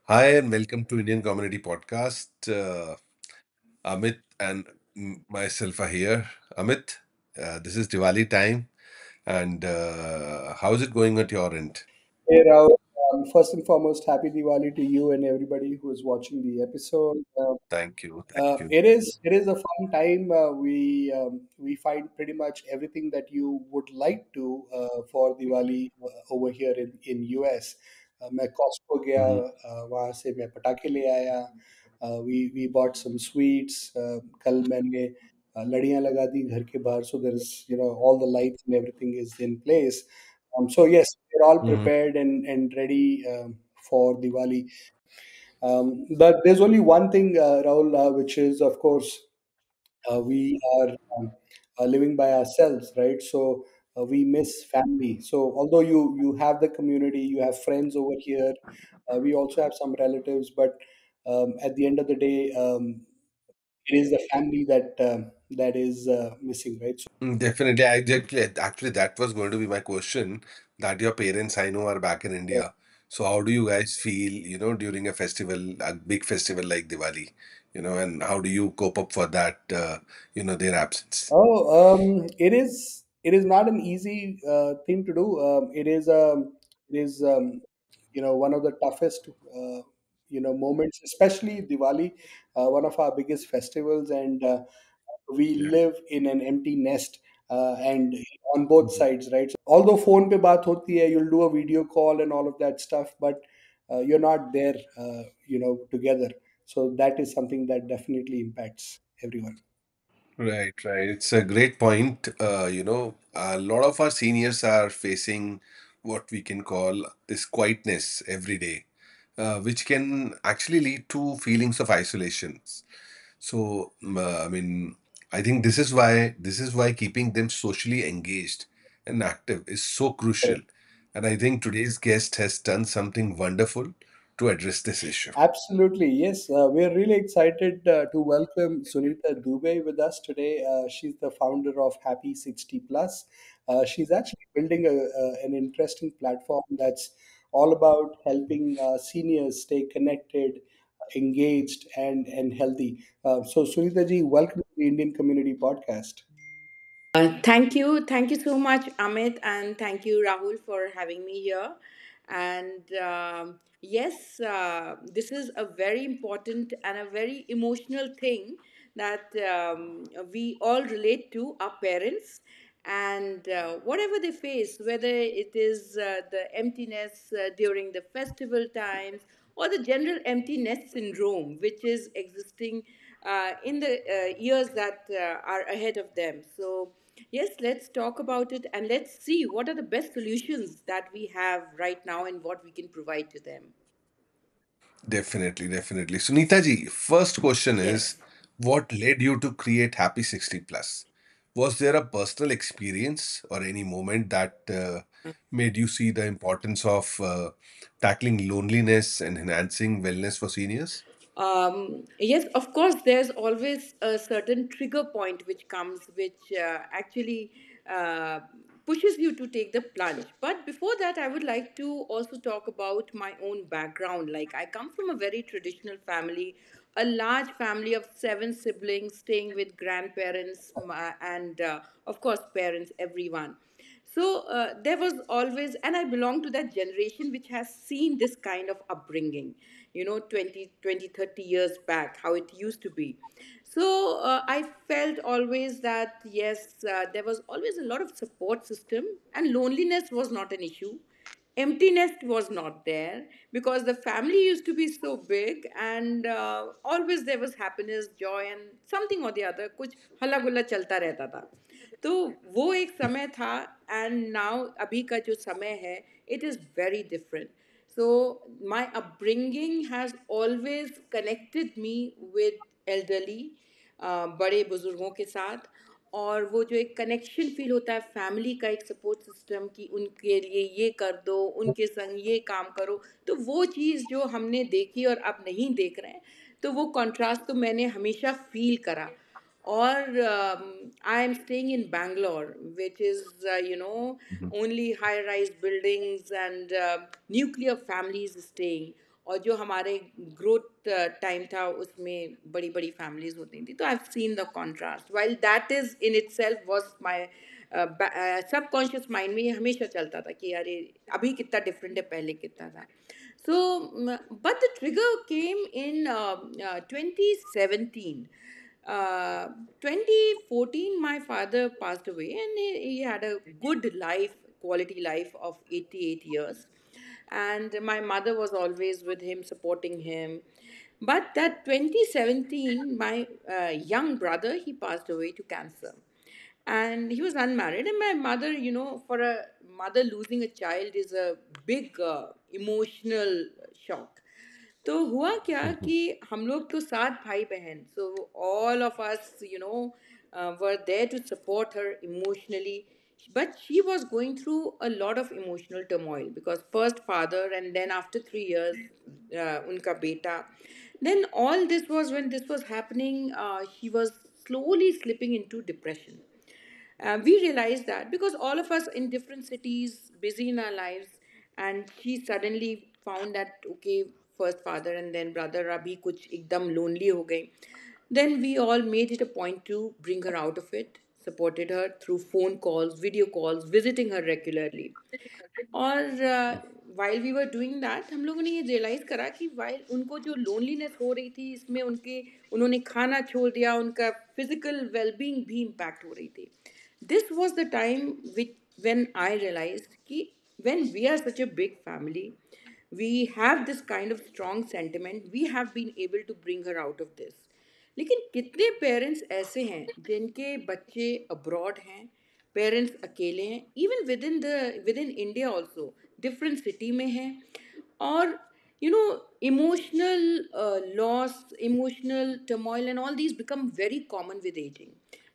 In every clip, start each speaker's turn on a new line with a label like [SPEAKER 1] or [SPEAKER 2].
[SPEAKER 1] Hi, and welcome to Indian Community Podcast. Amit and myself are here. Amit, this is Diwali time, and how is it going at your end?
[SPEAKER 2] Hey Rahul, first and foremost, happy Diwali to you and everybody who is watching the episode.
[SPEAKER 1] Thank you, thank you.
[SPEAKER 2] It is a fun time. We find pretty much everything that you would like to for Diwali over here in US. मैं Costco गया,
[SPEAKER 1] Mhm.
[SPEAKER 2] वहाँ से मैं पटाखे ले आया. We bought some sweets. कल मैंने लड़ियाँ लगा दी घर के बाहर, so there is all the lights and everything is in place. So yes, we're all
[SPEAKER 1] Mhm.
[SPEAKER 2] prepared and ready for Diwali. But there's only one thing, Rahul, which is, of course, we are living by ourselves, right? So we miss family. So although you have the community, you have friends over here, we also have some relatives, but at the end of the day, it is the family that is missing, right?
[SPEAKER 1] Definitely, actually that was going to be my question. That your parents, I know, are back in
[SPEAKER 2] So,
[SPEAKER 1] India. So how do you guys feel, during a festival, a big festival like Diwali, and how do you cope up for that, their absence?
[SPEAKER 2] it is not an easy thing to do. It is one of the toughest moments, especially Diwali, one of our biggest festivals, and we
[SPEAKER 1] Yeah.
[SPEAKER 2] live in an empty nest, and on both sides, right? So although phone pe baat hoti hai, you'll do a video call and all of that stuff, but you're not there, together. So that is something that definitely impacts everyone.
[SPEAKER 1] Right, right. It's a great point. A lot of our seniors are facing what we can call this quietness every day, which can actually lead to feelings of isolation. So, I mean, I think this is why keeping them socially engaged and active is so crucial. And I think today's guest has done something wonderful to address this issue.
[SPEAKER 2] Absolutely, yes. We're really excited to welcome Sunita Dube with us today. She's the founder of Happy 60 Plus. She's actually building an interesting platform that's all about helping seniors stay connected, engaged, and healthy. So, Sunita ji, welcome to the Indian Community Podcast.
[SPEAKER 3] Thank you so much, Amit, and thank you, Rahul, for having me here. And yes, this is a very important and a very emotional thing that we all relate to our parents and whatever they face, whether it is the emptiness during the festival times or the general emptiness syndrome, which is existing in the years that are ahead of them. So, yes, let's talk about it and let's see what are the best solutions that we have right now and what we can provide to them.
[SPEAKER 1] Definitely, definitely. Sunita ji, first question is,
[SPEAKER 3] Yes.
[SPEAKER 1] what led you to create Happy 60 Plus? Was there a personal experience or any moment that made you see the importance of tackling loneliness and enhancing wellness for seniors?
[SPEAKER 3] Yes, of course, there's always a certain trigger point which comes, which actually uh, pushes you to take the plunge. But before that, I would like to also talk about my own background. Like, I come from a very traditional family, a large family of seven siblings staying with grandparents and, of course, parents, everyone. So there was always, and I belong to that generation which has seen this kind of upbringing, 20, 30 years back, how it used to be. So I felt always that, yes, there was always a lot of support system and loneliness was not an issue. Emptiness was not there because the family used to be so big and always there was happiness, joy and something or the other, कुछ हल्ला गुल्ला चलता रहता था. तो वो एक समय था एंड नाउ अभी का जो समय है it is very different. So my upbringing has always connected me with elderly, बड़े बुजुर्गों के साथ. और वो जो एक कनेक्शन फील होता है फैमिली का, एक सपोर्ट सिस्टम की उनके लिए ये कर दो, उनके संग ये काम करो, तो वो चीज़ जो हमने देखी और अब नहीं देख रहे हैं, तो वो कंट्रास्ट तो मैंने हमेशा फील करा. Or I am staying in Bangalore, which is, only high rise buildings and nuclear families staying. और जो हमारे ग्रोथ टाइम था उसमें बड़ी बड़ी फैमिलीज होती थी. तो I have seen the contrast. While that is in itself was my subconscious mind में ये हमेशा चलता था कि अरे अभी कितना डिफरेंट है, पहले कितना था. So, but the trigger came in 2017. 2014, my father passed away, and he had a good life, quality life of 88 years. And my mother was always with him, supporting him. But that 2017, my young brother, he passed away to cancer, and he was unmarried. And my mother, for a mother, losing a child is a big emotional shock. तो हुआ क्या कि हम लोग तो सात भाई बहन, so all of us were there to support her emotionally. But she was going through a lot of emotional turmoil because first father, and then after 3 years unka beta. Then all this was, when this was happening, she was slowly slipping into depression. We realized that because all of us in different cities, busy in our lives, and she suddenly found that okay, first father and then brother, abhi kuch ekdam lonely ho gayi. Then we all made it a point to bring her out of it, supported her through phone calls, video calls, visiting her regularly. और while we were doing that, हम लोगों ने ये realise करा कि while उनको जो loneliness हो रही थी, इसमें उन्होंने खाना छोड़ दिया, उनका फिजिकल वेलबींग भी इम्पैक्ट हो रही थी. This was the time which when I realized कि when we are such a big family, we have this kind of strong sentiment, we have been able to bring her out of this. लेकिन कितने parents ऐसे हैं जिनके बच्चे abroad हैं, parents अकेले हैं, even with in India also, different city में हैं, और emotional loss, emotional turmoil and all these become very common with ageing.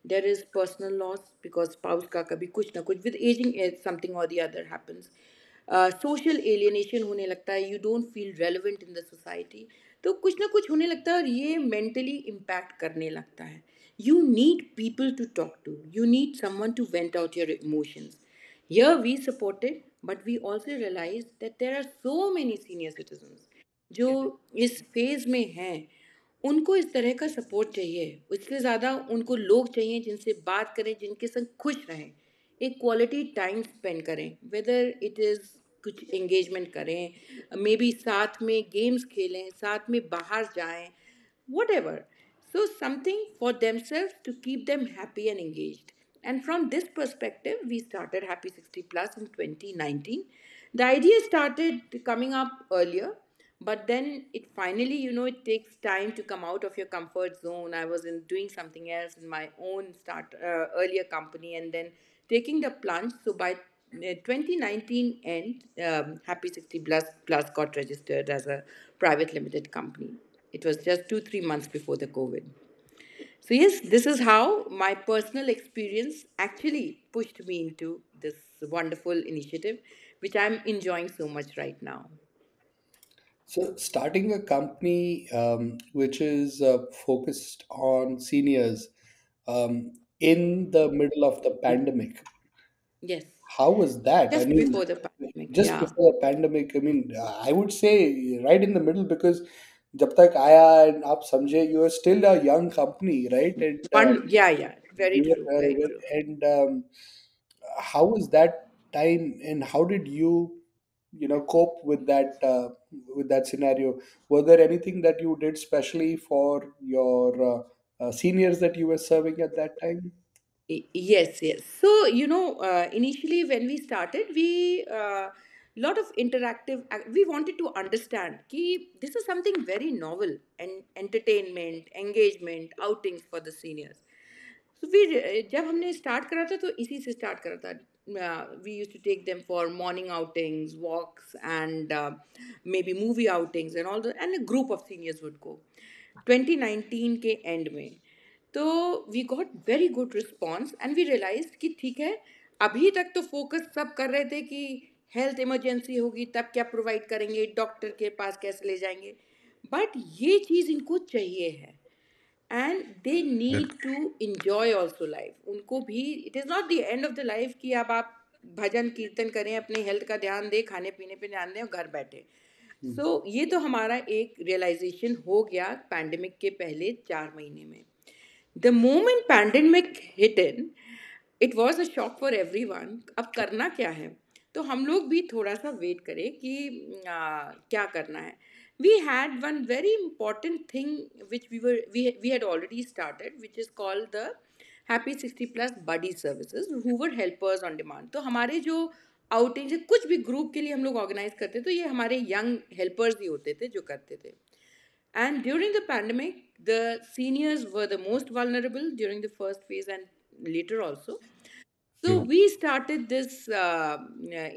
[SPEAKER 3] There is personal loss because spouse का कभी कुछ ना कुछ विद एजिंग समथिंग और the other happens. Social alienation होने लगता है, you don't feel relevant in the society. तो कुछ ना कुछ होने लगता है और ये मेंटली इम्पैक्ट करने लगता है. You need people to talk to. You need someone to vent out your emotions. Here we supported, but we also realized that there are so many senior citizens जो इस फेज में हैं. उनको इस तरह का सपोर्ट चाहिए, इससे ज़्यादा उनको लोग चाहिए जिनसे बात करें, जिनके संग खुश रहें, एक क्वालिटी टाइम स्पेंड करें, वेदर इट इज़ कुछ एंगेजमेंट करें, मे बी साथ में गेम्स खेलें, साथ में बाहर जाएं, whatever. So, something for themselves to keep them happy and engaged. And from this perspective, we started Happy 60 Plus in 2019. The idea started coming up earlier, but then it finally, it takes time to come out of your comfort zone. I was in doing something else in my own earlier company, and then taking the plunge. So by 2019 end, Happy 60 Plus got registered as a private limited company. It was just 2-3 months before the COVID. So yes, this is how my personal experience actually pushed me into this wonderful initiative, which I'm enjoying so much right now.
[SPEAKER 2] So, starting a company which is focused on seniors in the middle of the pandemic,
[SPEAKER 3] Yes,
[SPEAKER 2] how was that? I
[SPEAKER 3] just
[SPEAKER 2] mean,
[SPEAKER 3] before the pandemic.
[SPEAKER 2] just
[SPEAKER 3] Yeah,
[SPEAKER 2] before the pandemic, I mean, I would say right in the middle because जब तक आया and आप समझे, you are still a young company, right? And
[SPEAKER 3] yeah, very
[SPEAKER 2] you
[SPEAKER 3] true,
[SPEAKER 2] were,
[SPEAKER 3] very true.
[SPEAKER 2] and how was that time, and how did you, cope with that scenario? Were there anything that you did specially for your seniors that you were serving at that time?
[SPEAKER 3] Yes, yes. So, initially when we started, we lot of we wanted to understand कि this is something very novel, and entertainment, engagement, outings for the seniors. So जब हमने start करा था तो इसी से start करा था. We used to take them for morning outings, walks, and maybe movie outings and all the, and a group of seniors would go. 2019 के एंड में तो we got very good response, and we realise कि ठीक है, अभी तक तो focus सब कर रहे थे कि हेल्थ इमरजेंसी होगी तब क्या प्रोवाइड करेंगे, डॉक्टर के पास कैसे ले जाएंगे, बट ये चीज़ इनको चाहिए है, and they need to enjoy also life. उनको भी it is not the end of the life कि अब आप भजन कीर्तन करें, अपने हेल्थ का ध्यान दें, खाने पीने पे ध्यान दें और घर बैठे.
[SPEAKER 2] Hmm.
[SPEAKER 3] ये तो हमारा एक रियलाइजेशन हो गया पैंडेमिक के पहले 4 महीने में. The moment pandemic hit in, it was a shock for every one. अब करना क्या है? तो हम लोग भी थोड़ा सा वेट करें कि क्या करना है. We had one very important thing which we had already started, which is called the happy 60+ buddy services who were helpers on demand. तो हमारे जो आउटिंग कुछ भी ग्रुप के लिए हम लोग ऑर्गेनाइज करते, तो ये हमारे यंग हेल्पर्स ही होते थे जो करते थे. And during the pandemic, the seniors were the most vulnerable during the first phase and later also. So
[SPEAKER 1] Hmm.
[SPEAKER 3] we started this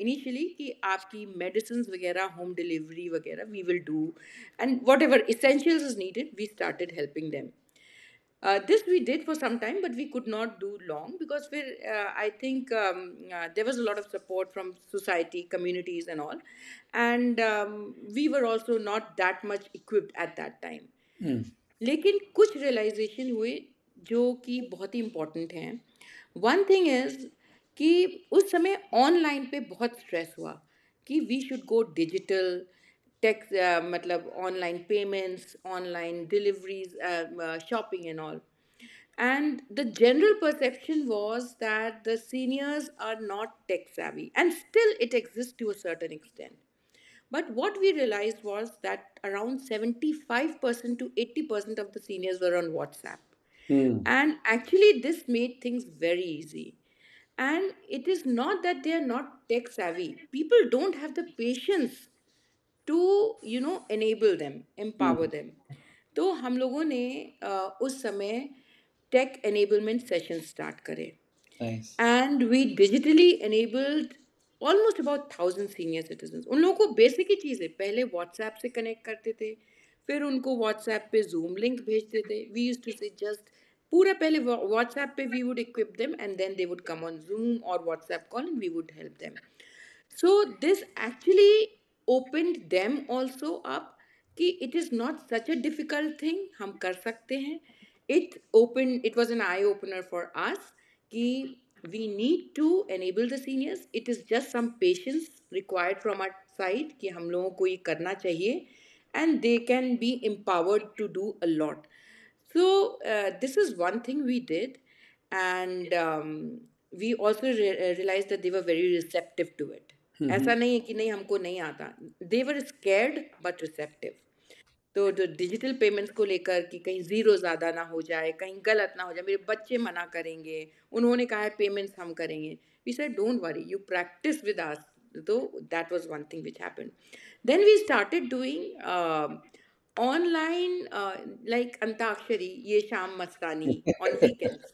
[SPEAKER 3] initially कि आपकी medicines वगैरह home delivery वगैरह we will do, and whatever essentials is needed we started helping them. This we did for some time, but we could not do long because I think there was a lot of support from society, communities, and all, and we were also not that much equipped at that time.
[SPEAKER 2] Hmm.
[SPEAKER 3] लेकिन कुछ realisation हुए जो कि बहुत ही important हैं. One thing is कि उस समय ऑनलाइन पे बहुत स्ट्रेस हुआ कि we should go digital. Tech मतलब online payments, online deliveries, shopping and all. And the general perception was that the seniors are not tech savvy, and still it exists to a certain extent. But what we realized was that around 75% to 80% of the seniors were on WhatsApp.
[SPEAKER 2] Hmm.
[SPEAKER 3] And actually, this made things very easy. And it is not that they are not tech savvy. People don't have the patience to, enable them, empower
[SPEAKER 2] Hmm.
[SPEAKER 3] them. तो हम लोगों ने उस समय take enablement session start करे.
[SPEAKER 2] Nice.
[SPEAKER 3] And we digitally enabled almost about 1,000 senior citizens. उन लोगों को बेसिक ही चीज़ है, पहले व्हाट्सएप से कनेक्ट करते थे, फिर उनको व्हाट्सएप पे जूम लिंक भेजते थे. We use to say just पूरा पहले व्हाट्सएप पे we would equip them and then they would come on Zoom और WhatsApp call and we would help them. So this actually opened them also up कि it is not such a difficult thing, हम कर सकते हैं. It was an eye opener for us कि we need to enable the seniors. It is just some patience required from our side कि हम लोगों को ये करना चाहिए, and they can be empowered to do a lot. So this is one thing we did, and we also realized that they were very receptive to it.
[SPEAKER 2] Hmm.
[SPEAKER 3] ऐसा नहीं है कि नहीं हमको नहीं आता. They were scared but receptive. तो जो डिजिटल पेमेंट्स को लेकर कि कहीं ज़ीरो ज़्यादा ना हो जाए, कहीं गलत ना हो जाए, मेरे बच्चे मना करेंगे, उन्होंने कहा है पेमेंट्स हम करेंगे. We said don't worry, you practice with us. तो that was one thing which happened. Then we started doing online like antakshari, ये Shaam Mastani on weekends.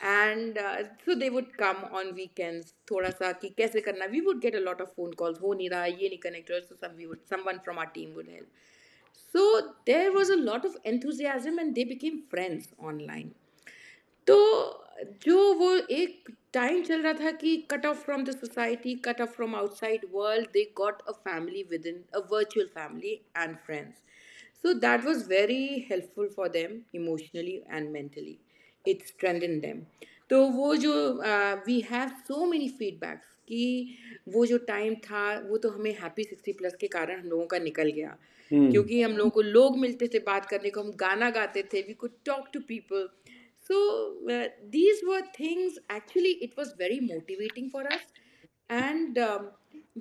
[SPEAKER 3] And so they would come on weekends, थोड़ा सा कि कैसे करना. We would get a lot of phone calls, हो नहीं रहा, ये नहीं connect हो रहा, so someone from our team would help. So there was a lot of enthusiasm and they became friends online. तो जो वो एक टाइम चल रहा था कि cut off from the society, cut off from outside world, they got a family within a virtual family and friends. So that was very helpful for them emotionally and mentally. It strengthen them. तो वो जो we have so many feedbacks कि वो जो time था वो तो हमें हैप्पी 60+ के कारण हम लोगों का निकल गया.
[SPEAKER 2] Hmm.
[SPEAKER 3] क्योंकि हम लोगों को लोग मिलते थे बात करने को, हम गाना गाते थे, we could talk to people. So these were things, actually it was very motivating for us, and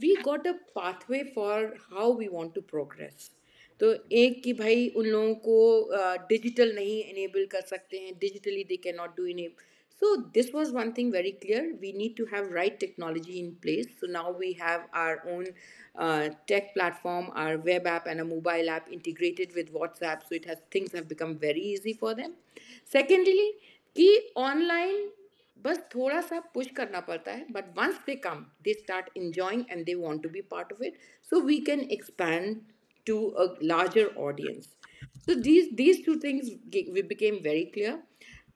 [SPEAKER 3] we got a pathway for how we want to progress. तो एक कि भाई उन लोगों को डिजिटल नहीं इनेबल कर सकते हैं, digitally they can not do enable. So this was one thing very clear. We need to have right technology in place. So now we have our own tech platform, our web app and a mobile app integrated with WhatsApp. So it has things have become very easy for them. Secondly, कि online बस थोड़ा सा push करना पड़ता है, but once they come they start enjoying and they want to be part of it. So we can expand to a larger audience. So these two things we became very clear.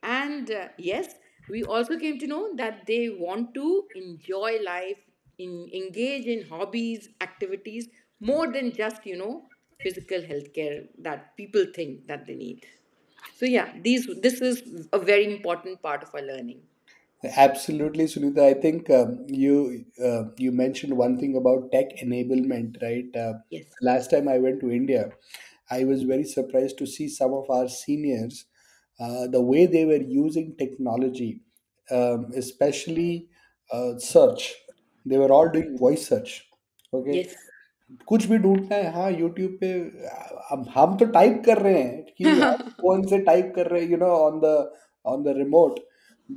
[SPEAKER 3] And yes, we also came to know that they want to enjoy life, engage in hobbies, activities, more than just physical healthcare that people think that they need. So yeah, this is a very important part of our learning.
[SPEAKER 2] Absolutely, Sunita. I think you mentioned one thing about tech enablement, right?
[SPEAKER 3] Yes.
[SPEAKER 2] Last time I went to India, I was very surprised to see some of our seniors, the way they were using technology, especially search. They were all doing voice search. Okay,
[SPEAKER 3] Yes.
[SPEAKER 2] कुछ भी ढूंढना है, हाँ YouTube पे। अब हम तो type कर रहे हैं कि हम फोन से टाइप कर रहे हैं, on the remote,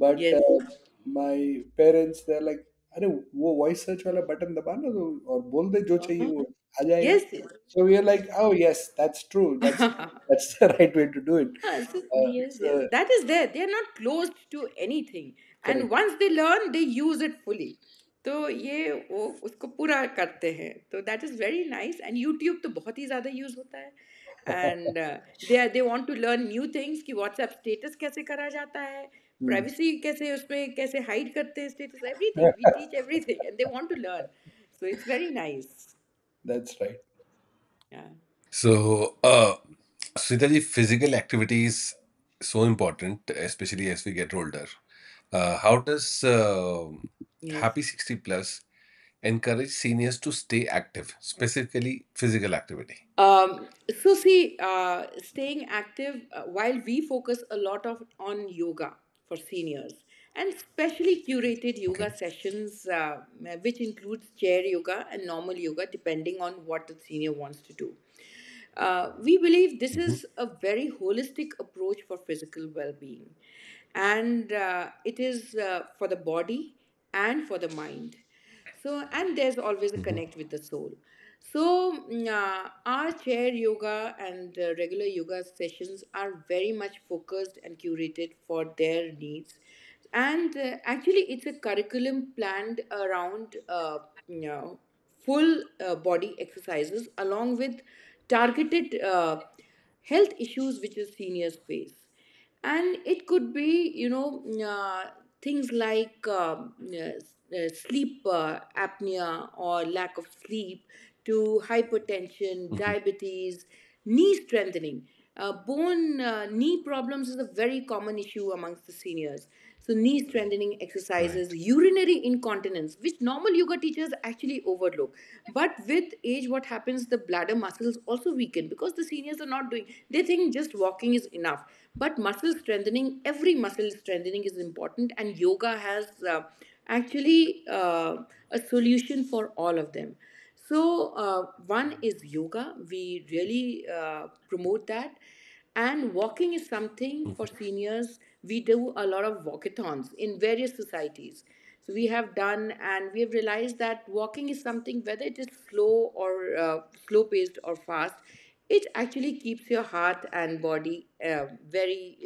[SPEAKER 2] but
[SPEAKER 3] Yes.
[SPEAKER 2] My parents they like, अरे वो वॉइस सर्च वाला बटन दबाना तो और बोल दे जो चाहिए
[SPEAKER 3] Uh-huh.
[SPEAKER 2] वो आ जाएगा।
[SPEAKER 3] Yes. Yes.
[SPEAKER 2] So we are like, oh yes that's true, that's the right way to do it.
[SPEAKER 3] So, yes, yes, that is there. They are not closed to anything, and
[SPEAKER 2] correct.
[SPEAKER 3] once they learn, they use it fully. तो ये वो उसको पूरा करते हैं, तो that is very nice. And YouTube तो बहुत ही ज़्यादा यूज़ होता है, and they want to learn new things कि व्हाट्सएप स्टेटस कैसे करा जाता है, प्राइवेसी कैसे, उसमें कैसे हाइड करते हैं status, everything we teach everything and they want to learn, so it's very nice.
[SPEAKER 2] That's right.
[SPEAKER 1] So, Sritaji, physical activity is so important, especially as we get older. How does
[SPEAKER 3] Yes.
[SPEAKER 1] Happy 60 Plus encourage seniors to stay active, specifically physical activity?
[SPEAKER 3] So see, staying active, while we focus a lot of on yoga for seniors, and specially curated yoga
[SPEAKER 1] Okay.
[SPEAKER 3] sessions, which includes chair yoga and normal yoga, depending on what the senior wants to do. We believe this
[SPEAKER 1] Mhm.
[SPEAKER 3] is a very holistic approach for physical well-being, and it is for the body and for the mind. So, and there's always a
[SPEAKER 1] Mhm.
[SPEAKER 3] connect with the soul. So, our chair yoga and regular yoga sessions are very much focused and curated for their needs. And actually, it's a curriculum planned around full body exercises along with targeted health issues which the seniors face. And it could be, things like sleep apnea or lack of sleep, to hypertension,
[SPEAKER 1] Mhm.
[SPEAKER 3] diabetes, knee strengthening. Bone knee problems is a very common issue amongst the seniors. So, knee strengthening exercises,
[SPEAKER 1] Right.
[SPEAKER 3] urinary incontinence, which normal yoga teachers actually overlook. But with age, what happens? The bladder muscles also weaken because the seniors are not doing, they think just walking is enough. But muscle strengthening, every muscle strengthening is important, and yoga has actually a solution for all of them. So, one is yoga. We really promote that. And walking is something for seniors. We do a lot of walkathons in various societies. So, we have done, and we have realized that walking is something, whether it is slow or slow paced or fast, it actually keeps your heart and body very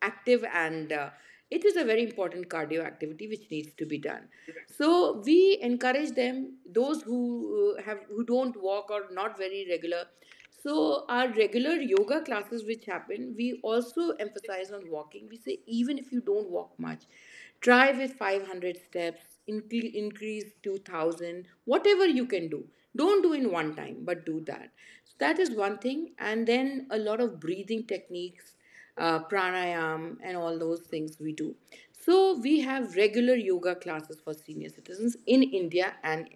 [SPEAKER 3] active, and it is a very important cardio activity which needs to be done. So we encourage them, those who don't walk or not very regular. So our regular yoga classes which happen, we also emphasize on walking. We say even if you don't walk much, try with 500 steps, increase to 1000, whatever you can do. Don't do in one time, but do that. So that is one thing. And then a lot of breathing techniques, pranayam, and all those things we do. So we have regular yoga classes for senior citizens in India and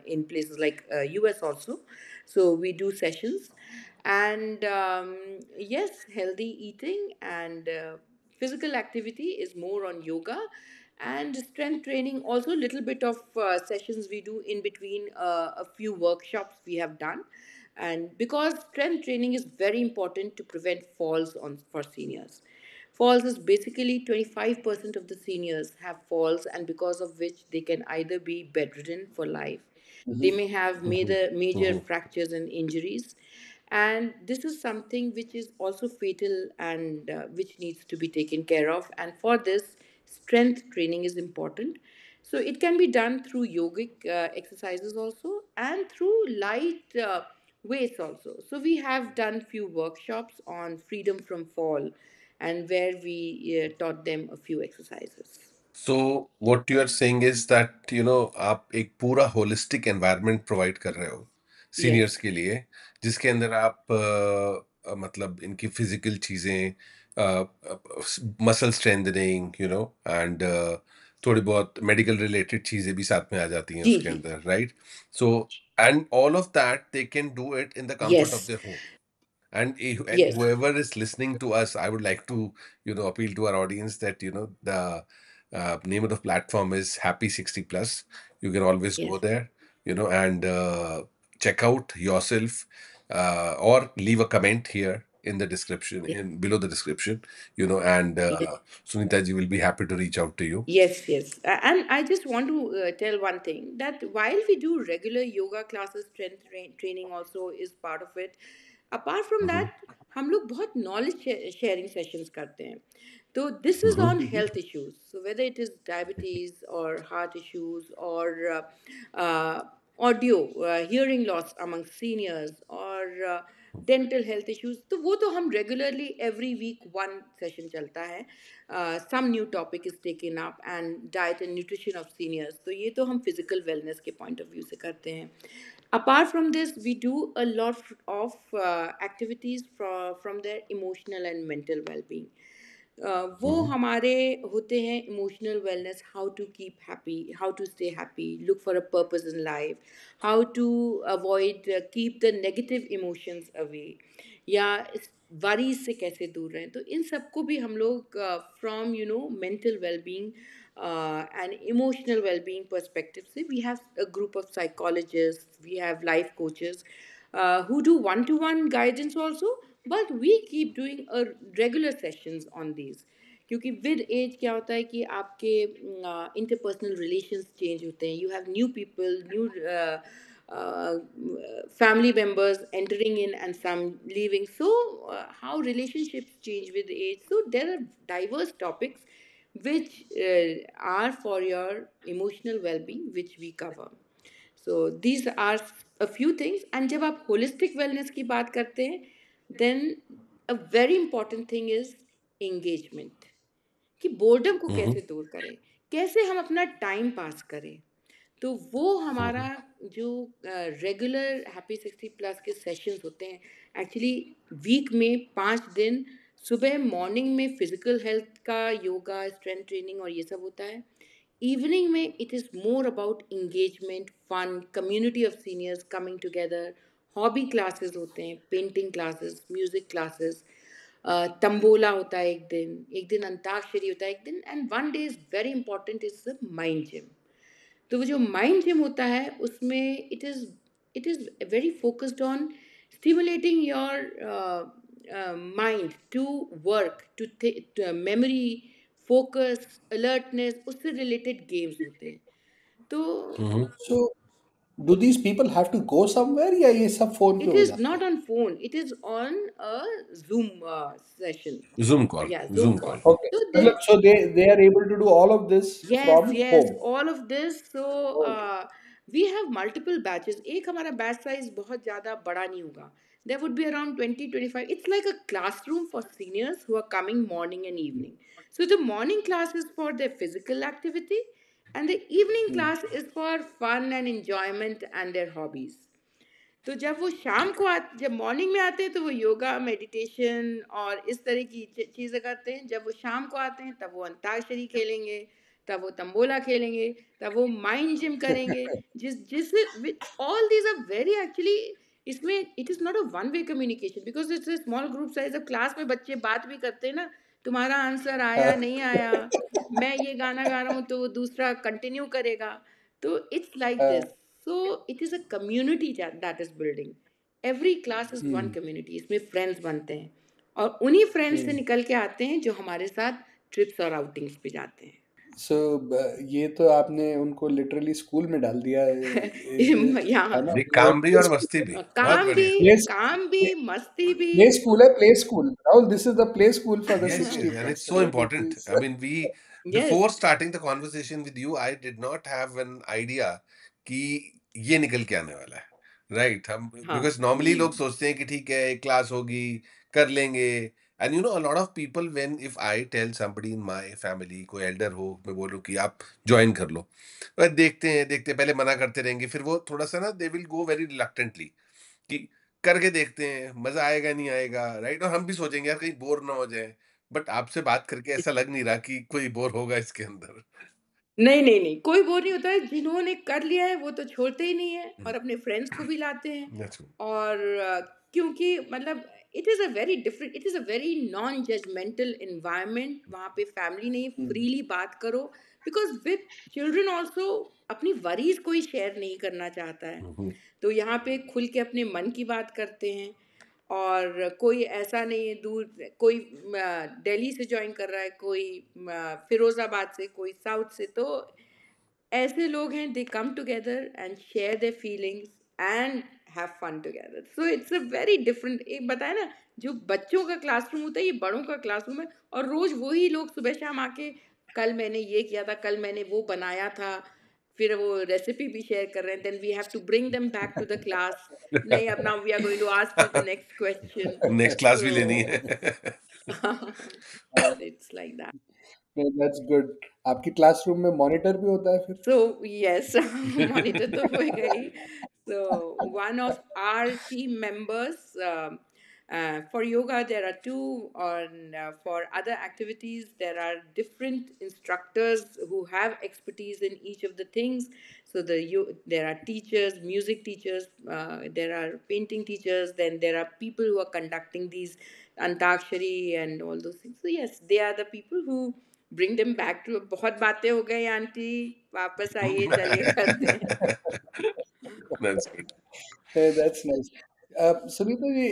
[SPEAKER 3] in places like US also. So we do sessions, and yes, healthy eating and physical activity is more on yoga, and strength training also, little bit of sessions we do in between a few workshops we have done. And because strength training is very important to prevent falls on for seniors. Falls is basically 25% of the seniors have falls, and because of which they can either be bedridden for life, they may have
[SPEAKER 1] Mhm.
[SPEAKER 3] major
[SPEAKER 1] Mhm.
[SPEAKER 3] fractures and injuries, and this is something which is also fatal, and which needs to be taken care of. And for this, strength training is important. So it can be done through yogic exercises also, and through light weights also. So we have done few workshops on freedom from fall, and where we taught them a few exercises.
[SPEAKER 1] So what you are saying is that आप एक पूरा holistic environment provide कर रहे हो
[SPEAKER 3] Yes.
[SPEAKER 1] Seniors के लिए, जिसके अंदर आप मतलब इनकी फिजिकल चीज़ें, मसल स्ट्रेंथनिंग, एंड थोड़ी बहुत मेडिकल रिलेटेड चीजें भी साथ में आ जाती हैं
[SPEAKER 3] जी
[SPEAKER 1] उसके
[SPEAKER 3] जी।
[SPEAKER 1] अंदर, right? So and all of that they can do it in the comfort
[SPEAKER 3] yes
[SPEAKER 1] of their home. And
[SPEAKER 3] yes
[SPEAKER 1] whoever is listening to us, I would like to, appeal to our audience that, the name of the platform is Happy 60 Plus. You can always
[SPEAKER 3] yes
[SPEAKER 1] go there, and check out yourself, or leave a comment here in the description, in below the description, and Sunita ji will be happy to reach out to you.
[SPEAKER 3] Yes, yes. And I just want to tell one thing that while we do regular yoga classes, training also is part of it. Apart from
[SPEAKER 1] Mm-hmm.
[SPEAKER 3] that, हम लोग बहुत knowledge sharing sessions करते हैं. So this is
[SPEAKER 1] Mm-hmm.
[SPEAKER 3] on health issues. So whether it is diabetes or heart issues or uh, audio, hearing loss among seniors or dental health issues, तो वो तो हम regularly every week one session चलता है. Some new topic is taken up and diet and nutrition of seniors. तो ये तो हम physical wellness के point of view से करते हैं. Apart from this, we do a lot of activities from their emotional and mental well-being. वो
[SPEAKER 1] Mm-hmm.
[SPEAKER 3] हमारे होते हैं emotional wellness, how to keep happy, how to stay happy, look for a purpose in life, how to avoid keep the negative emotions away, या worries से कैसे दूर रहें. तो इन सबको भी हम लोग from mental wellbeing and emotional well-being perspective say we have a group of psychologists, we have life coaches who do one-to-one guidance also, but we keep doing a regular sessions on these. क्योंकि with as क्या होता है कि आपके interpersonal relations change होते हैं, you have new people, new family members entering in and some leaving. So, how relationships change with age. So, there are diverse topics which are for your emotional well-being, which we cover. So, these are a few things. And जब आप holistic wellness की बात करते हैं, then a very important thing is engagement. कि boredom को
[SPEAKER 1] Mm-hmm.
[SPEAKER 3] कैसे दूर करें, कैसे हम अपना टाइम पास करें. तो वो हमारा
[SPEAKER 1] Mm-hmm.
[SPEAKER 3] जो रेगुलर हैप्पी 60+ के सेशंस होते हैं, एक्चुअली वीक में 5 दिन, सुबह मॉर्निंग में फिजिकल हेल्थ का योगा, स्ट्रेंथ ट्रेनिंग और ये सब होता है. इवनिंग में it is more about engagement, fun, community of seniors coming together. Hobby classes होते हैं, painting classes, music classes, tambola होता है एक दिन अंताक्षरी होता है एक दिन, and one day is very important is the mind gym. तो वो जो माइंड जिम होता है उसमें it is very focused on stimulating your mind to work, to memory, focus, alertness, उससे रिलेटेड गेम्स होते हैं. तो
[SPEAKER 1] Mm-hmm.
[SPEAKER 2] So, do these people have to go somewhere या ये सब फोन पे
[SPEAKER 3] it
[SPEAKER 2] हो
[SPEAKER 3] is
[SPEAKER 2] जाता
[SPEAKER 3] not
[SPEAKER 2] है?
[SPEAKER 3] on phone, it is on a Zoom session.
[SPEAKER 1] Zoom call.
[SPEAKER 3] Yeah, Zoom
[SPEAKER 1] Zoom
[SPEAKER 3] call.
[SPEAKER 1] call.
[SPEAKER 2] Okay.
[SPEAKER 3] So
[SPEAKER 2] मतलब
[SPEAKER 3] then,
[SPEAKER 2] so they are able to do all of this
[SPEAKER 3] yes,
[SPEAKER 2] from
[SPEAKER 3] yes,
[SPEAKER 2] home.
[SPEAKER 3] all of this. So
[SPEAKER 2] Okay.
[SPEAKER 3] we have multiple batches. एक हमारा batch size बहुत ज़्यादा बड़ा नहीं होगा. There would be around 20-25. It's like a classroom for seniors who are coming morning and evening. So the morning class is for their physical activity, and the evening
[SPEAKER 2] Hmm.
[SPEAKER 3] class is for fun and enjoyment and their hobbies. तो जब वो शाम को जब morning में आते हैं तो वो योगा, मेडिटेशन और इस तरह की चीज़ें करते हैं. जब वो शाम को आते हैं तब वो अंताक्षरी खेलेंगे, तब वो तंबोला खेलेंगे, तब वो माइंड जिम करेंगे. जिस all these are very actually, इसमें it is not a one way communication because it's a small group size. अब क्लास में बच्चे बात भी करते हैं ना, तुम्हारा आंसर आया नहीं आया, मैं ये गाना गा रहा हूँ तो वो दूसरा कंटिन्यू करेगा. तो it's like this. So it is a community that is building. Every class is one
[SPEAKER 2] Hmm.
[SPEAKER 3] community. इसमें friends बनते हैं और उन्हीं friends से
[SPEAKER 2] Hmm.
[SPEAKER 3] निकल के आते हैं जो हमारे साथ trips और outings पे जाते हैं.
[SPEAKER 2] So ये तो आपने उनको लिटरली स्कूल में डाल दिया है
[SPEAKER 3] यहाँ
[SPEAKER 2] ना?
[SPEAKER 1] नहीं,
[SPEAKER 2] ये
[SPEAKER 1] काम भी
[SPEAKER 2] प्ले
[SPEAKER 1] और
[SPEAKER 2] स्कूल
[SPEAKER 1] मस्ती भी, बहुत
[SPEAKER 3] काम भी,
[SPEAKER 1] बढ़िया.
[SPEAKER 2] प्ले
[SPEAKER 3] काम भी, मस्ती भी.
[SPEAKER 2] प्ले स्कूल है, play school. Rahul, this is the play school for the
[SPEAKER 1] Yes,
[SPEAKER 2] 60
[SPEAKER 1] yes, and it's
[SPEAKER 2] plus.
[SPEAKER 1] so
[SPEAKER 2] okay
[SPEAKER 1] important.
[SPEAKER 2] Please.
[SPEAKER 1] I mean,
[SPEAKER 3] Yes.
[SPEAKER 1] before starting the conversation with you, I did not have an idea कि ये निकल के आने वाला है, right? हम
[SPEAKER 3] हाँ.
[SPEAKER 1] because normally लोग सोचते हैं कि ठीक है, एक क्लास होगी, कर लेंगे. And a lot of people, when if I tell somebody in my family, कोई elder हो, मैं बोलूँ कि आप join कर लो, वह देखते हैं, पहले मना करते रहेंगे, फिर वो थोड़ा सा ना they will go very reluctantly कि करके देखते हैं, मजा आएगा नहीं आएगा, राइट? और हम भी सोचेंगे यार कहीं बोर ना हो जाए. बट आपसे बात करके ऐसा लग नहीं रहा कि कोई बोर होगा इसके अंदर।
[SPEAKER 3] नहीं, नहीं, नहीं, कोई बोर नहीं होता है, जिन्होंने कर लिया है वो तो छोड़ते ही नहीं है
[SPEAKER 1] हम्म,
[SPEAKER 3] और अपने फ्रेंड्स को भी लाते हैं।
[SPEAKER 1] that's good.
[SPEAKER 3] और क्योंकि मतलब it is a very non judgemental environment, वहाँ पे फैमिली नहीं,
[SPEAKER 2] हम्म,
[SPEAKER 3] फ्रीली बात करो, बिकॉज़ विद चिल्ड्रन ऑल्सो अपनी वरीज़ कोई शेयर नहीं करना चाहता है।
[SPEAKER 1] हम्म,
[SPEAKER 3] तो यहाँ पे खुल के अपने मन की बात करते हैं, और कोई ऐसा नहीं है दूर, कोई दिल्ली से ज्वाइन कर रहा है, कोई फिरोजाबाद से, कोई साउथ से, तो ऐसे लोग हैं, they come together and share their feelings and have fun together. So it's a very different, एक बताया ना, जो बच्चों का क्लासरूम होता है ये बड़ों का क्लासरूम है, और रोज वही लोग सुबह शाम आके, कल मैंने ये किया था, कल मैंने वो बनाया था, फिर वो रेसिपी भी शेयर कर रहे हैं, then we have to bring them back to the class. नहीं, अब now we are going to ask you the next question.
[SPEAKER 1] Next class भी लेनी
[SPEAKER 3] सो
[SPEAKER 1] है।
[SPEAKER 3] It's like that.
[SPEAKER 2] That's good. आपकी क्लासरूम में मॉनिटर भी होता है फिर?
[SPEAKER 3] So yes, monitor to होएगा ही. So one of our team members, for yoga there are two, on for other activities there are different instructors who have expertise in each of the things. So there are teachers, music teachers, there are painting teachers, then there are people who are conducting these antakshari and all those things. So yes, they are the people who bring them back to, बहुत बातें हो गई aunty, वापस आइए, चलिए करते हैं.
[SPEAKER 1] That's good.
[SPEAKER 2] Hey, that's nice. Sunita ji,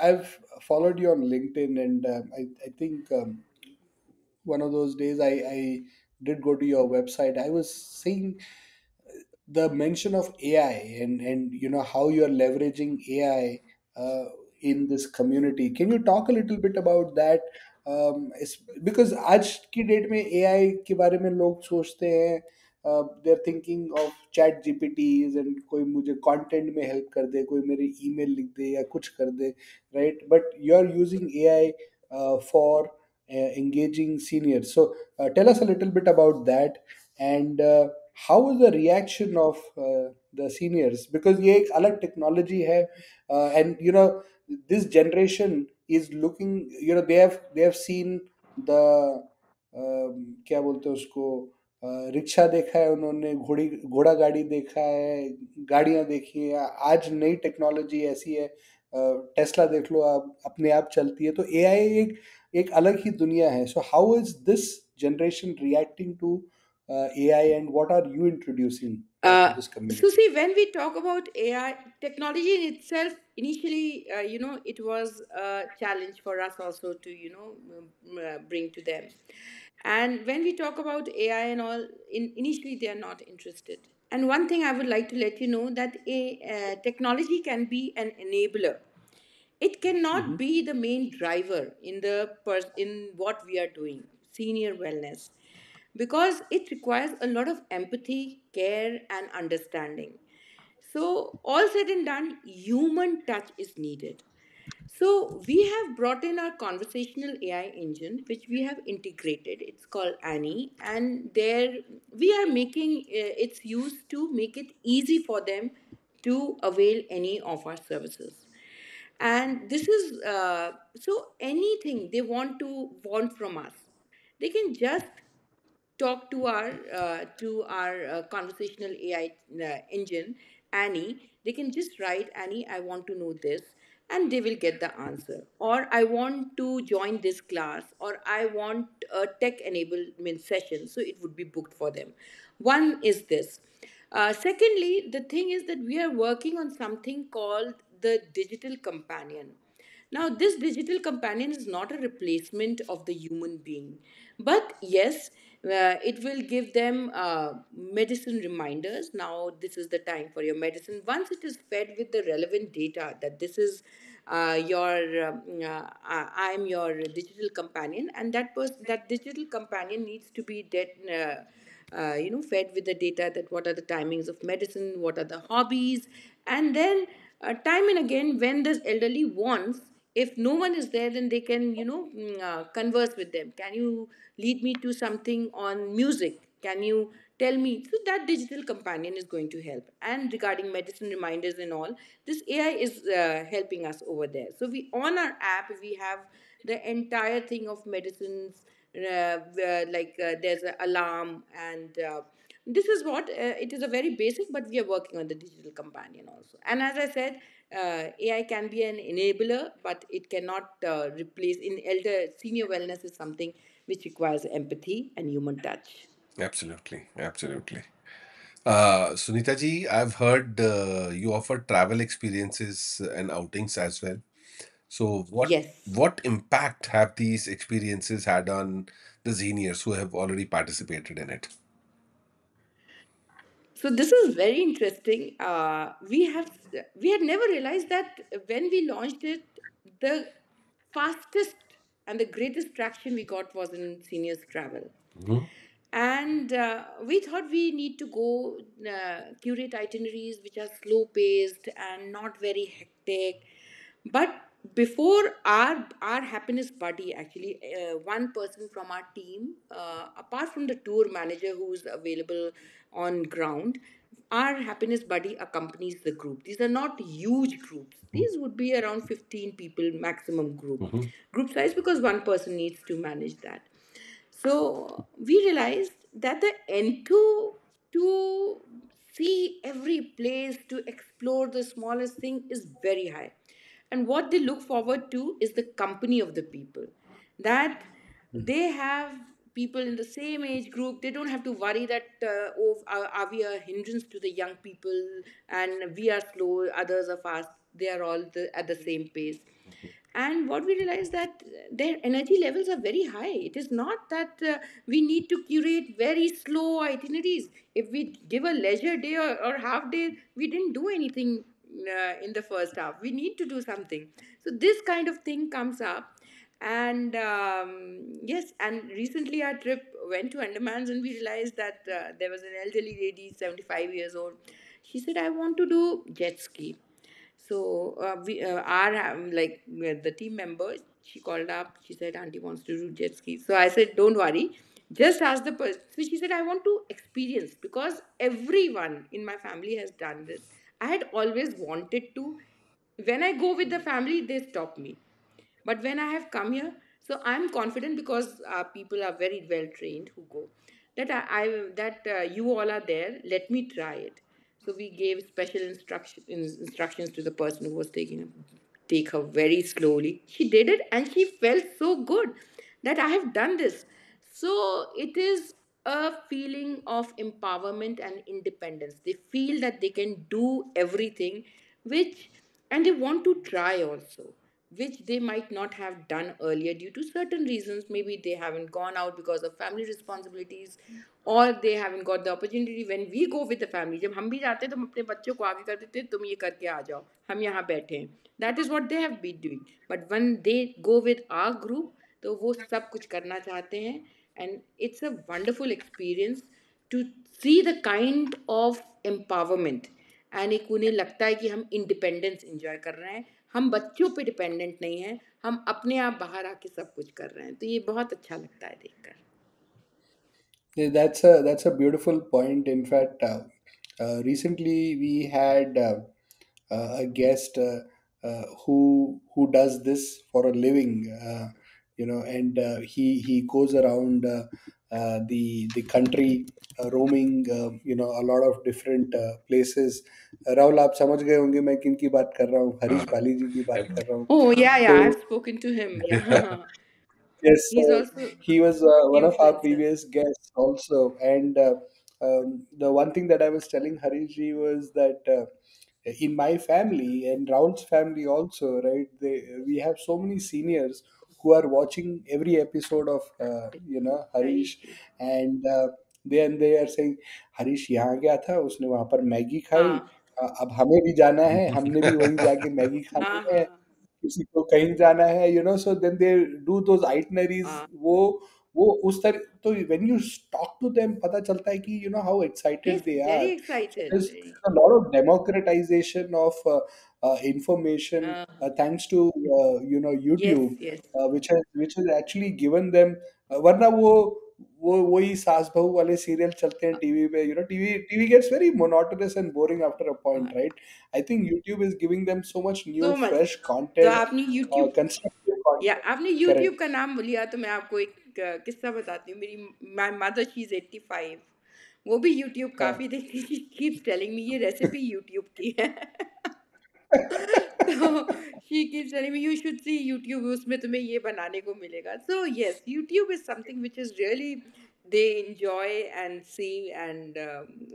[SPEAKER 2] I've followed you on LinkedIn, and I think one of those days I did go to your website. I was seeing the mention of AI, and how you are leveraging AI in this community. Can you talk a little bit about that? Because आज की date में AI के बारे में लोग सोचते हैं, they are thinking of ChatGPTs, and कोई मुझे कंटेंट में हेल्प कर दे, कोई मेरे ईमेल लिख दे या कुछ कर दे, right? But you are using AI for engaging seniors. So tell us a little bit about that, and how was the reaction of the seniors, because ये एक अलग technology है, and this generation is looking, they have seen the क्या बोलते हैं उसको, rickshaw देखा है उन्होंने, घोड़ा गाड़ी देखा है, गाड़ियां देखी है, आज नई टेक्नोलॉजी ऐसी है, टेस्ला देख लो आप, अपने आप चलती है, तो एआई एक एक अलग ही दुनिया है. So how is this generation reacting to AI, and what are you introducing to this
[SPEAKER 3] So
[SPEAKER 2] community?
[SPEAKER 3] see, when we talk about AI, technology in itself, initially, it was a challenge for us also to, bring to them. And when we talk about AI and all, initially they are not interested. And one thing I would like to let you know, that technology can be an enabler. It cannot
[SPEAKER 2] Mhm.
[SPEAKER 3] be the main driver in in what we are doing, senior wellness, because it requires a lot of empathy, care, and understanding. So, all said and done, human touch is needed. So, we have brought in our conversational AI engine, which we have integrated. It's called Annie, and there we are making its use to make it easy for them to avail any of our services. And this is so anything they want from us, they can just talk to our conversational AI engine, Annie. They can just write, Annie, I want to know this, and they will get the answer. Or I want to join this class, or I want a tech enablement session, so it would be booked for them. One is this. Secondly, the thing is that we are working on something called the digital companion. Now, this digital companion is not a replacement of the human being, but yes, it will give them medicine reminders. Now, this is the time for your medicine. Once it is fed with the relevant data that this is I am your digital companion, and that digital companion needs to be fed with the data, that what are the timings of medicine, what are the hobbies, and then time and again, when the elderly wants, if no one is there, then they can converse with them. Can you lead me to something on music? Can you tell me. So that digital companion is going to help. And regarding medicine reminders and all, this AI is helping us over there. So we on our app we have the entire thing of medicines, there's an alarm, and this is what it is a very basic, but we are working on the digital companion also. And as I said, AI can be an enabler, but it cannot replace. In elder senior wellness is something which requires empathy and human touch.
[SPEAKER 1] Absolutely, absolutely. Sunita ji, I've heard you offer travel experiences and outings as well. So,
[SPEAKER 3] Yes.
[SPEAKER 1] what impact have these experiences had on the seniors who have already participated in it?
[SPEAKER 3] So this is very interesting. We had never realized that when we launched it, the fastest and the greatest traction we got was in seniors travel.
[SPEAKER 1] Mhm.
[SPEAKER 3] And we thought we need to go curate itineraries which are slow paced and not very hectic. But before our happiness buddy, actually one person from our team, apart from the tour manager who's available on ground, our happiness buddy accompanies the group. These are not huge groups. These would be around 15 people maximum
[SPEAKER 1] Mhm.
[SPEAKER 3] group size, because one person needs to manage that. So we realized that the enthu to see every place, to explore the smallest thing is very high. And what they look forward to is the company of the people. That they have people in the same age group. They don't have to worry that, are we a hindrance to the young people and we are slow, others are fast. They are all at the same pace. And what we realize that their energy levels are very high. It is not that we need to curate very slow itineraries. If we give a leisure day or half day, we didn't do anything in the first half. We need to do something. So this kind of thing comes up. And yes, and recently our trip went to Andamans, and we realized that there was an elderly lady, 75 years old. She said, I want to do jet ski. So we our the team member, she called up. She said, "Auntie wants to do jet ski." So I said, "Don't worry, just ask the person." So she said, "I want to experience, because everyone in my family has done this. I had always wanted to. When I go with the family, they stop me. But when I have come here, so I'm confident, because people are very well trained who go. That you all are there. Let me try it." So we gave special instructions to the person who was take her very slowly. She did it, and she felt so good that I have done this. So it is a feeling of empowerment and independence. They feel that they can do everything, which and they want to try also, which they might not have done earlier due to certain reasons. Maybe they haven't gone out because of family responsibilities, or they haven't got the opportunity. When we go with the family, जब हम भी जाते हैं तो हम अपने बच्चों को आगे कर देते हैं, तुम ये करके आ जाओ, हम यहाँ बैठे हैं. That is what they have been doing. But when they go with our group, तो वो सब कुछ करना चाहते हैं. And it's a wonderful experience to see the kind of empowerment. And एक उन्हें लगता है कि हम इंडिपेंडेंस इंजॉय कर रहे हैं, हम बच्चों पे डिपेंडेंट नहीं हैं, हम अपने आप बाहर आके सब कुछ कर रहे हैं. तो ये बहुत अच्छा लगता है देखकर.
[SPEAKER 2] Yeah, that's a beautiful point. In fact, recently we had a guest who does this for a living, and he goes around the country, roaming, a lot of different places. Rahul आप समझ गए होंगे मैं किन की बात कर रहा हूँ, हरीश
[SPEAKER 1] Uh,
[SPEAKER 2] बाली जी की बात कर रहा हूँ.
[SPEAKER 3] Oh yeah, yeah,
[SPEAKER 2] तो
[SPEAKER 3] I've spoken to him. Yeah.
[SPEAKER 2] yes,
[SPEAKER 3] He's also
[SPEAKER 2] he was one of our
[SPEAKER 3] influencer.
[SPEAKER 2] previous guests also. And the one thing that I was telling Harishji was that in my family and Raul's family also, right? We have so many seniors who are watching every episode of
[SPEAKER 3] Harish
[SPEAKER 2] Harish,
[SPEAKER 3] की.
[SPEAKER 2] and they are saying, Harish यहाँ गया था, उसने वहां पर Maggi खाई.
[SPEAKER 3] हाँ.
[SPEAKER 2] अब हमें भी जाना है, हमने भी वहीं जाके मैगी
[SPEAKER 3] हाँ
[SPEAKER 2] खानी है,
[SPEAKER 3] हाँ
[SPEAKER 2] किसी को कहीं जाना है, so then they do those itineraries.
[SPEAKER 3] हाँ.
[SPEAKER 2] वो उस तरह, तो when you talk to them पता चलता है कि how excited
[SPEAKER 3] Yes,
[SPEAKER 2] they
[SPEAKER 3] very
[SPEAKER 2] are. So
[SPEAKER 3] excited.
[SPEAKER 2] there's a lot of democratization of information,
[SPEAKER 3] Uh,
[SPEAKER 2] thanks to
[SPEAKER 3] yes,
[SPEAKER 2] YouTube,
[SPEAKER 3] yes.
[SPEAKER 2] which has actually given them. वरना वो वही सास बहू वाले सीरियल चलते हैं टीवी पे, TV gets very monotonous and boring after a point, right? I think YouTube is giving them so much new
[SPEAKER 3] so much.
[SPEAKER 2] Fresh
[SPEAKER 3] तो
[SPEAKER 2] कंटेंट,
[SPEAKER 3] आपने यूट्यूब,
[SPEAKER 2] कंस्ट्रक्टिव
[SPEAKER 3] या
[SPEAKER 2] कंटेंट।
[SPEAKER 3] आपने यूट्यूब
[SPEAKER 2] करेक्ट।
[SPEAKER 3] का नाम लिया तो मैं आपको एक किस्सा बताती हूँ। मेरी माय मदर, शी इज 85, वो भी यूट्यूब
[SPEAKER 2] हाँ।
[SPEAKER 3] काफी देखती है। शी कीप्स टेलिंग मी ये रेसिपी यूट्यूब की है। तो she keeps telling me you should see YouTube, उसमें तुम्हें ये बनाने को मिलेगा। So yes, YouTube is something which is really they enjoy and see, and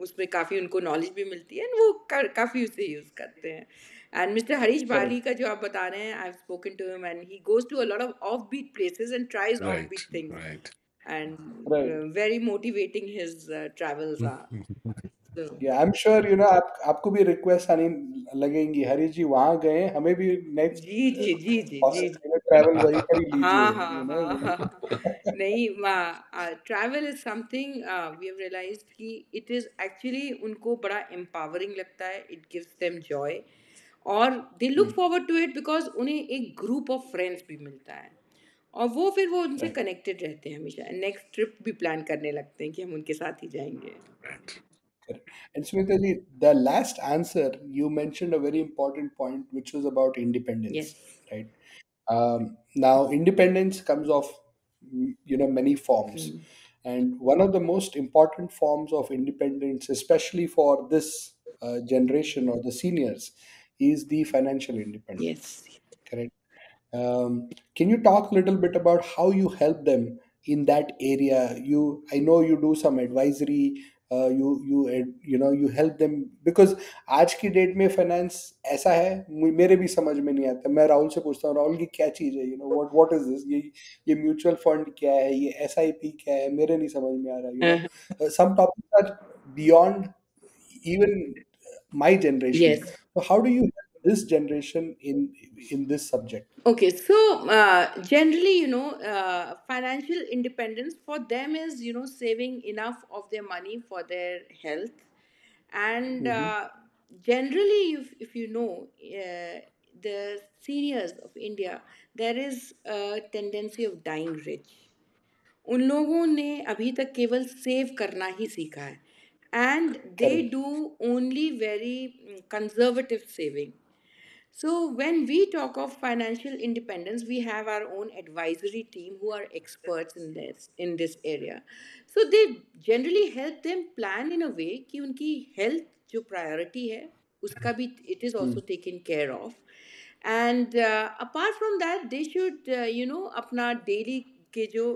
[SPEAKER 3] उसमें काफ़ी उनको नॉलेज भी मिलती है, एंड वो काफ़ी उसे यूज़ करते हैं। And mister Harish Bali
[SPEAKER 2] correct.
[SPEAKER 3] का जो आप बता रहे हैं, I have spoken to him and he goes to a lot of off beat places and tries of
[SPEAKER 1] Right,
[SPEAKER 3] beat things,
[SPEAKER 1] right.
[SPEAKER 3] and
[SPEAKER 2] right.
[SPEAKER 3] very motivating his travels are. So,
[SPEAKER 2] या I am sure आपको भी request आनी लगेंगी, हरी जी वहां गए, हमें भी next
[SPEAKER 3] जी जी जी जी जी।
[SPEAKER 2] Travel वहीं पर ही लीजिए,
[SPEAKER 3] हाँ हाँ हाँ हाँ। नहीं, travel is something we have realised कि इट इज एक्चुअली उनको बड़ा एम्पावरिंग लगता है, इट गिव्स देम जॉय, और they look forward to it because उन्हें एक ग्रुप ऑफ फ्रेंड्स भी मिलता है, और वो फिर वो उनसे
[SPEAKER 2] राइट।
[SPEAKER 3] कनेक्टेड रहते हैं हमेशा, नेक्स्ट ट्रिप भी प्लान करने लगते हैं कि हम उनके साथ ही जाएंगे।
[SPEAKER 1] Right.
[SPEAKER 2] Correct. And Smita ji, the last answer you mentioned a very important point, which was about
[SPEAKER 3] yes.
[SPEAKER 2] independence, right? Now, independence comes of many forms, and one of the most important forms of independence, especially for this generation or the seniors, is the financial
[SPEAKER 3] yes.
[SPEAKER 2] independence. Correct. Can you talk a little bit about how you help them in that area? I know you do some advisory. You help them because आज की date में finance ऐसा है, मेरे भी समझ में नहीं आता। मैं राहुल से पूछता हूँ, राहुल की क्या चीज़ है, व्हाट इज दिस, ये म्यूचुअल फंड क्या है, ये एसआईपी क्या है, मेरे नहीं समझ में आ रहा। Some topics are beyond even my generation.
[SPEAKER 3] Yes.
[SPEAKER 2] So how do you help this generation in this subject?
[SPEAKER 3] Okay, so generally, financial independence for them is, saving enough of their money for their health. And
[SPEAKER 2] Hmm.
[SPEAKER 3] generally, if you know, the seniors of India, there is a tendency of dying rich. उन लोगों ने अभी तक केवल save करना ही सीखा है, and they
[SPEAKER 2] Correct.
[SPEAKER 3] Do only very conservative saving. So, when we talk of financial independence, we have our own advisory team who are experts in this area. So, they generally help them plan in a way कि उनकी health जो priority है उसका भी it is also
[SPEAKER 2] Hmm.
[SPEAKER 3] taken care of. And apart from that, they should अपना daily के जो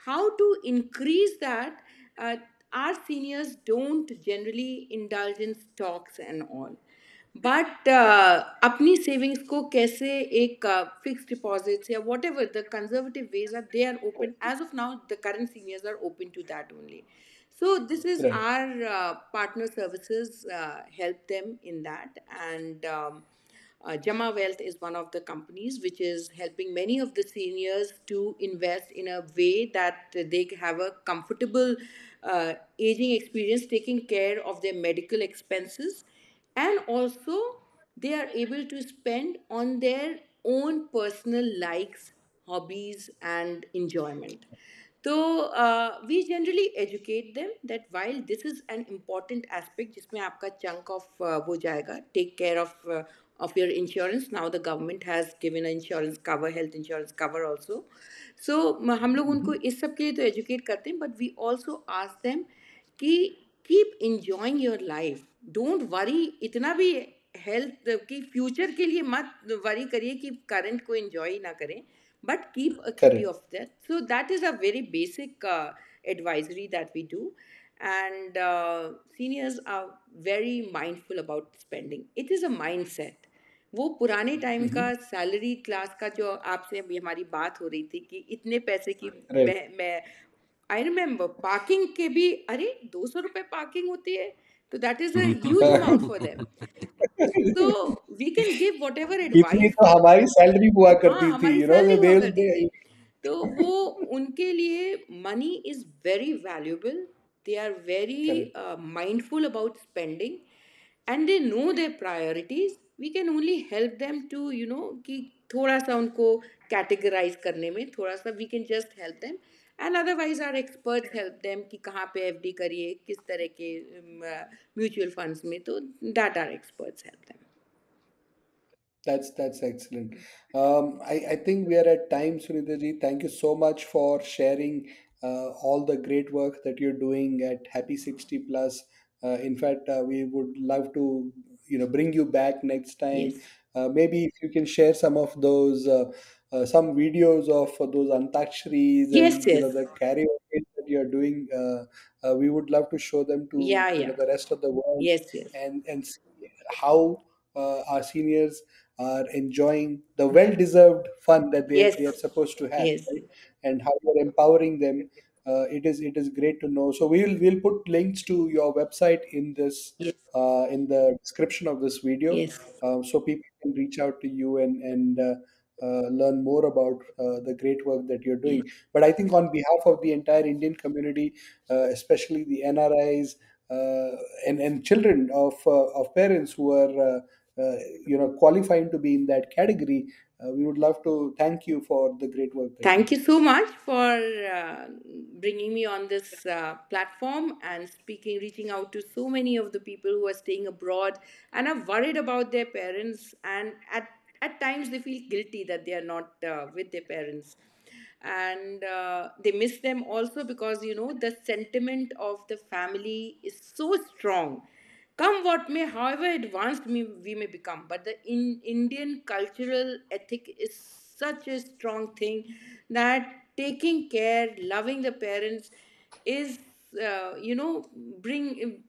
[SPEAKER 3] how to increase that. uh, our seniors don't generally indulge in stocks and all, but अपनी savings को कैसे एक फिक्स डिपॉजिट्स या whatever the conservative ways are, they are open as of now, the current seniors are open to that only. So this is
[SPEAKER 2] Right.
[SPEAKER 3] our partner services help them in that. And Jama Wealth is one of the companies which is helping many of the seniors to invest in a way that they have a comfortable aging experience, taking care of their medical expenses, and also they are able to spend on their own personal likes, hobbies, and enjoyment. So we generally educate them that while this is an important aspect जिसमें आपका chunk of वो जाएगा, take care of your insurance. Now the government has given an insurance cover, health insurance cover also. So हम लोग उनको
[SPEAKER 2] Mhm.
[SPEAKER 3] इस सब के लिए तो educate करते हैं, but we also ask them कि keep enjoying your life, don't worry इतना भी हेल्थ की फ्यूचर के लिए मत वरी करिए कि करंट को एंजॉय ना करें, but keep a kitty
[SPEAKER 2] Correct.
[SPEAKER 3] Of that. So that is a very basic advisory that we do. And seniors are very mindful about spending. It is a mindset. वो पुराने time का
[SPEAKER 2] Mhm.
[SPEAKER 3] Salary class का जो आपसे अभी हमारी बात हो रही थी कि इतने पैसे की
[SPEAKER 2] Right.
[SPEAKER 3] मैं आई रिमेम्बर पार्किंग के भी, अरे 200 रुपये पार्किंग होती है, तो that is a huge amount for them. तो we can give whatever
[SPEAKER 2] इतनी
[SPEAKER 3] एडवाइस.
[SPEAKER 2] तो हमारी सैलरी हुआ
[SPEAKER 3] हाँ,
[SPEAKER 2] करती थी,
[SPEAKER 3] हमारी सैलरी हुआ
[SPEAKER 2] दे
[SPEAKER 3] करती थी. तो वो उनके लिए money is very valuable. They are very
[SPEAKER 2] correct.
[SPEAKER 3] Mindful about spending, and they know their priorities. We can only help them to कि थोड़ा सा उनको कैटेगराइज करने में, थोड़ा सा we can just help them. and otherwise our experts help them कि कहाँ पे एफडी करिए, किस तरह के म्यूचुअल फंड्स में, तो that our experts help them.
[SPEAKER 2] That's excellent. I think we are at time, Sunita ji. Thank you so much for sharing all the great work that you're doing at Happy 60 Plus. In fact, we would love to, bring you back next time.
[SPEAKER 3] Yes,
[SPEAKER 2] Maybe if you can share some of those, some videos of those antakshris and
[SPEAKER 3] yes, yes,
[SPEAKER 2] the karaoke that you're doing. We would love to show them to
[SPEAKER 3] yeah, yeah,
[SPEAKER 2] the rest of the world,
[SPEAKER 3] yes, yes,
[SPEAKER 2] and see how our seniors are enjoying the well-deserved fun that
[SPEAKER 3] yes,
[SPEAKER 2] they are supposed to have,
[SPEAKER 3] yes,
[SPEAKER 2] right? And how you're empowering them. It is great to know. So we'll put links to your website
[SPEAKER 3] yes,
[SPEAKER 2] in the description of this video,
[SPEAKER 3] yes,
[SPEAKER 2] so people can reach out to you and learn more about the great work that you're
[SPEAKER 3] yes.
[SPEAKER 2] doing. But I think on behalf of the entire Indian community, especially the NRIs, and children of parents who are qualifying to be in that category, we would love to thank you for the great work that you
[SPEAKER 3] Thank you
[SPEAKER 2] do.
[SPEAKER 3] so much for bringing me on this platform and speaking, reaching out to so many of the people who are staying abroad and are worried about their parents, and at times they feel guilty that they are not with their parents, and they miss them also because the sentiment of the family is so strong, come what may, however advanced we may become, but the Indian cultural ethic is such a strong thing that taking care, loving the parents is, bring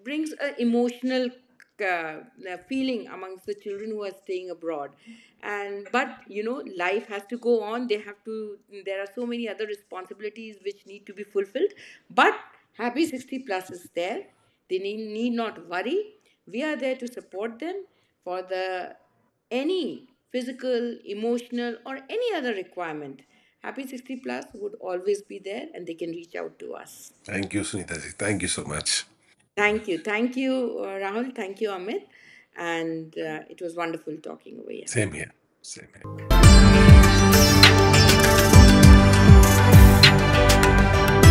[SPEAKER 3] brings a emotional feeling amongst the children who are staying abroad. And but life has to go on, there are so many other responsibilities which need to be fulfilled, but Happy 60 Plus is there. They need not worry. We are there to support them for the any physical, emotional, or any other requirement. Happy 60 Plus would always be there, and they can reach out to us.
[SPEAKER 1] Thank you, Sunita ji. Thank you so much.
[SPEAKER 3] Thank you, Rahul. Thank you, Amit, and it was wonderful talking over here.
[SPEAKER 1] Same here. Same here.